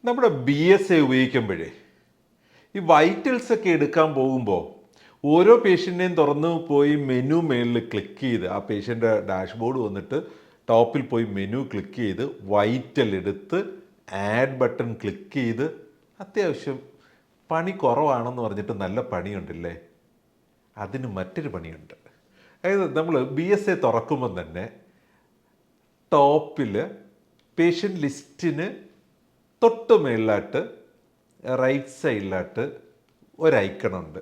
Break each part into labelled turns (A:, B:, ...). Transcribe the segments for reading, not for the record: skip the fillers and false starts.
A: നമ്മുടെ BSA ഉപയോഗിക്കുമ്പോഴേ ഈ vitals ഒക്കെ എടുക്കാൻ പോകുമ്പോൾ ഓരോ പേഷ്യൻറ്റിനെയും തുറന്ന് പോയി മെനു മേളിൽ ക്ലിക്ക് ചെയ്ത് ആ പേഷ്യൻ്റെ ഡാഷ്ബോർഡ് വന്നിട്ട് ടോപ്പിൽ പോയി മെനു ക്ലിക്ക് ചെയ്ത് വൈറ്റൽ എടുത്ത് ആഡ് ബട്ടൺ ക്ലിക്ക് ചെയ്ത് അത്യാവശ്യം പണി കുറവാണെന്ന് പറഞ്ഞിട്ട് നല്ല പണിയുണ്ടല്ലേ. അതിന് മറ്റൊരു പണിയുണ്ട്. അതായത് നമ്മൾ BSA തുറക്കുമ്പം തന്നെ ടോപ്പിൽ പേഷ്യൻ്റ് ലിസ്റ്റിന് തൊട്ട് മേളിലായിട്ട് റൈറ്റ് സൈഡിലായിട്ട് ഒരു ഐക്കണുണ്ട്,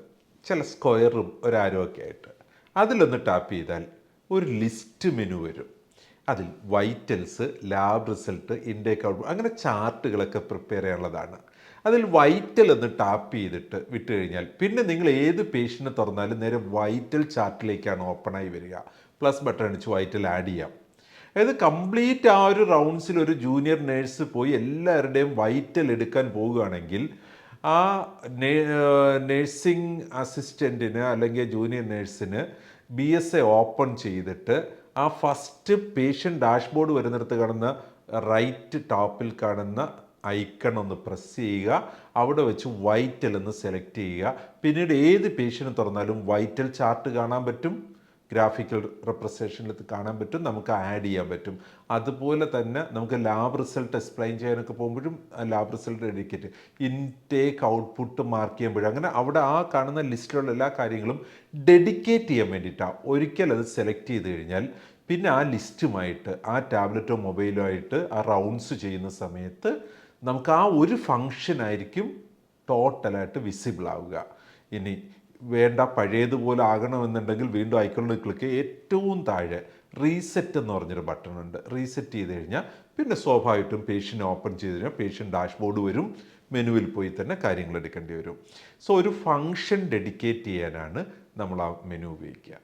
A: ചില സ്ക്വയറും ഒരു ആരോ ഒക്കെ ആയിട്ട്. അതിലൊന്ന് ടാപ്പ് ചെയ്താൽ ഒരു ലിസ്റ്റ് മെനു വരും. അതിൽ vitals, lab result, intake out, അങ്ങനെ ചാർട്ടുകളൊക്കെ പ്രിപ്പയർ ചെയ്യാനുള്ളതാണ്. അതിൽ വൈറ്റൽ എന്ന് ടാപ്പ് ചെയ്തിട്ട് വിട്ട് കഴിഞ്ഞാൽ പിന്നെ നിങ്ങൾ ഏത് പേഷ്യൻറ്റിനെ തുറന്നാലും നേരെ വൈറ്റൽ ചാർട്ടിലേക്കാണ് ഓപ്പണായി വരിക. പ്ലസ് ബട്ടൺ അടിച്ച് വൈറ്റൽ ആഡ് ചെയ്യാം. അതായത് കംപ്ലീറ്റ് ആ ഒരു റൗണ്ട്സിൽ ഒരു ജൂനിയർ നേഴ്സ് പോയി എല്ലാവരുടെയും വൈറ്റൽ എടുക്കാൻ പോവുകയാണെങ്കിൽ ആ നേഴ്സിംഗ് അസിസ്റ്റൻറ്റിന് അല്ലെങ്കിൽ ജൂനിയർ നേഴ്സിന് BSA ഓപ്പൺ ചെയ്തിട്ട് ആ ഫസ്റ്റ് പേഷ്യൻ്റ് ഡാഷ്ബോർഡ് വരുന്നിടത്ത് കാണുന്ന റൈറ്റ് ടോപ്പിൽ കാണുന്ന ഐക്കൺ ഒന്ന് പ്രസ് ചെയ്യുക. അവിടെ വെച്ച് വൈറ്റൽ എന്ന് സെലക്ട് ചെയ്യുക. പിന്നീട് ഏത് പേഷ്യൻ്റ് തുറന്നാലും വൈറ്റൽ ചാർട്ട് കാണാൻ പറ്റും, ഗ്രാഫിക്കൽ റെപ്രസെൻറ്റേഷനിൽ കാണാൻ പറ്റും, നമുക്ക് ആഡ് ചെയ്യാൻ പറ്റും. അതുപോലെ തന്നെ നമുക്ക് ലാബ് റിസൾട്ട് എക്സ്പ്ലെയിൻ ചെയ്യാനൊക്കെ പോകുമ്പോഴും lab result dedicate, intake output mark ചെയ്യുമ്പോഴും, അങ്ങനെ അവിടെ ആ കാണുന്ന ലിസ്റ്റിലുള്ള എല്ലാ കാര്യങ്ങളും ഡെഡിക്കേറ്റ് ചെയ്യാൻ വേണ്ടിയിട്ടാണ്. ഒരിക്കൽ അത് സെലക്ട് ചെയ്ത് കഴിഞ്ഞാൽ പിന്നെ ആ ലിസ്റ്റുമായിട്ട് ആ ടാബ്ലറ്റോ മൊബൈലോ ആയിട്ട് ആ റൗണ്ട്സ് ചെയ്യുന്ന സമയത്ത് നമുക്ക് ആ ഒരു ഫങ്ഷനായിരിക്കും ടോട്ടലായിട്ട് വിസിബിൾ ആവുക. ഇനി വേണ്ട പഴയതുപോലെ ആകണമെന്നുണ്ടെങ്കിൽ വീണ്ടും ഐക്കണിൽ ക്ലിക്ക് ഏറ്റവും താഴെ റീസെറ്റ് എന്ന് പറഞ്ഞൊരു ബട്ടൺ ഉണ്ട്. റീസെറ്റ് ചെയ്ത് കഴിഞ്ഞാൽ പിന്നെ സ്വാഭാവികമായിട്ടും പേഷ്യൻ്റ് ഓപ്പൺ ചെയ്ത് കഴിഞ്ഞാൽ പേഷ്യൻ്റ് ഡാഷ്ബോർഡ് വരും. മെനുവിൽ പോയി തന്നെ കാര്യങ്ങൾ എടുക്കേണ്ടി വരും. സോ ഒരു ഫങ്ഷൻ ഡെഡിക്കേറ്റ് ചെയ്യാനാണ് നമ്മൾ ആ മെനു ഉപയോഗിക്കുക.